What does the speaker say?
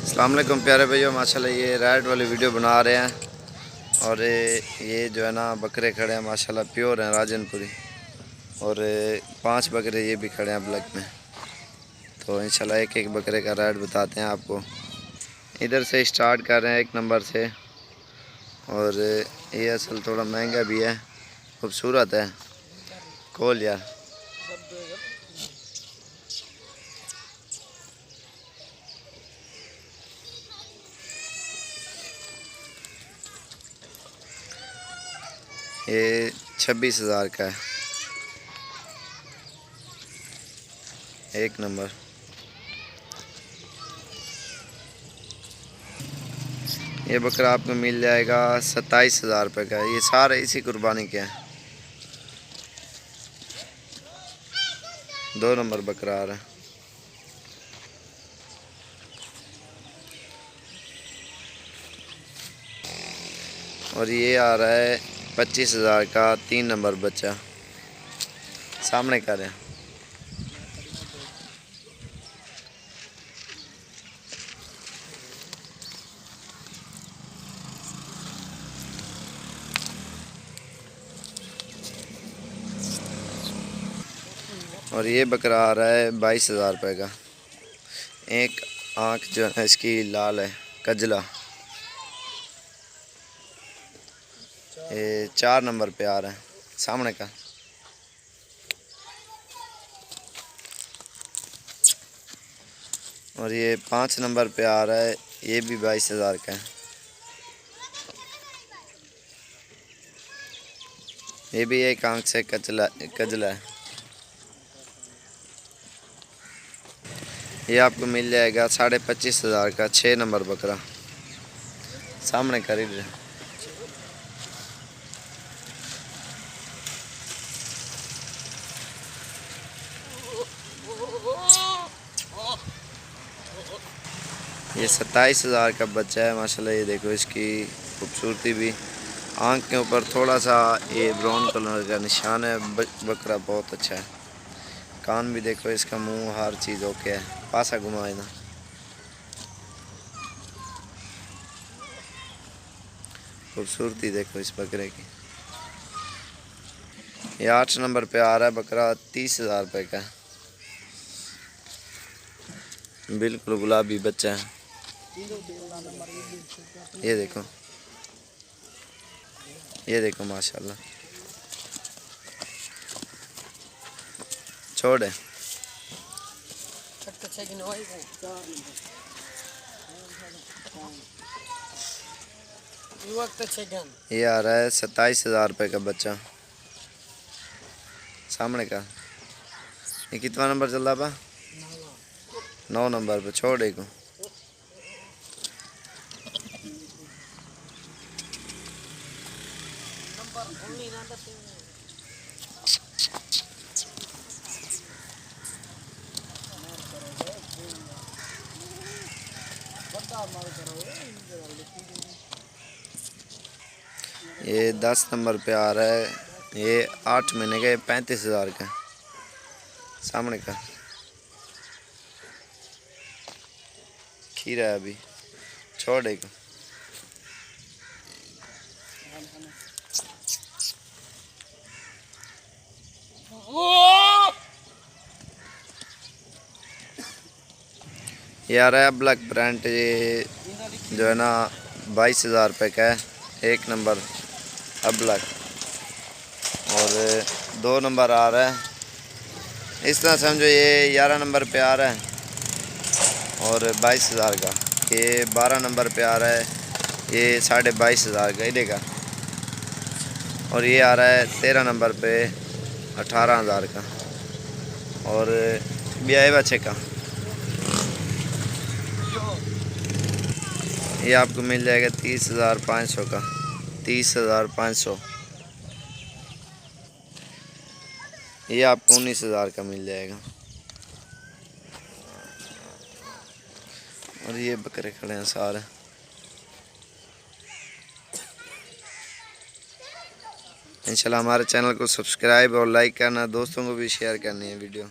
अस्सलाम वालेकुम प्यारे भाइयों, माशाल्लाह ये राइड वाली वीडियो बना रहे हैं। और ये जो है ना बकरे खड़े हैं माशाल्लाह प्योर हैं राजनपुरी। और 5 बकरे ये भी खड़े हैं ब्लैक में। तो इंशाल्लाह एक एक बकरे का राइड बताते हैं आपको। इधर से स्टार्ट कर रहे हैं 1 नंबर से। और ये असल थोड़ा महंगा भी है, खूबसूरत है। खोल यार। ये 26,000 का है 1 नंबर। ये बकरा आपको मिल जाएगा 27,000 रुपये का। ये सारे इसी कुर्बानी के हैं। 2 नंबर बकरा आ रहा है। और ये आ रहा है 25,000 का 3 नंबर बच्चा। सामने का है। और ये बकरा आ रहा है 22,000 रुपये का। एक आँख जो है इसकी लाल है, कजला। ये 4 नंबर पे आ रहा है सामने का। और ये 5 नंबर पे आ रहा है, ये भी 22,000 का है। ये भी एक आँख से कजला है। ये आपको मिल जाएगा 25,500 का 6 नंबर बकरा। सामने कर ही रहे। ये 27,000 का बच्चा है माशाल्लाह। ये देखो इसकी खूबसूरती भी। आँख के ऊपर थोड़ा सा ये ब्राउन कलर का निशान है। बकरा बहुत अच्छा है। कान भी देखो, इसका मुंह, हर चीज़ ओके है। पासा घुमाए ना। खूबसूरती देखो इस बकरे की। ये 8 नंबर पे आ रहा है बकरा, 30,000 रुपये का। बिल्कुल गुलाबी बच्चा है। ये देखो, ये देखो माशाल्लाह। छोड़ है। ये आ रहा है 27,000 रुपये का बच्चा। सामने का। ये कितना नंबर चल रहा बा? 9 नंबर पे। छोड़ एक। ये 10 नंबर पे आ रहा है। ये 8 महीने का, 35,000 का। सामने का। खीरा है अभी। छोड़ एक। ये आ रहा है ब्लैक ब्रांड। ये जो है ना 22,000 रुपये का है 1 नंबर अब्लक। और 2 नंबर आ रहा है। इस तरह समझो ये 11 नंबर पे आ रहा है और 22,000 का। ये 12 नंबर पे आ रहा है, ये 22,500 का इधे का। और ये आ रहा है 13 नंबर पे 18,000 का। और ब्याह बच्चे का ये आपको मिल जाएगा 30,500 का। 30,500। ये आपको 19,000 का मिल जाएगा। और ये बकरे खड़े हैं सारे। इंशाल्लाह हमारे चैनल को सब्सक्राइब और लाइक करना, दोस्तों को भी शेयर करनी है वीडियो।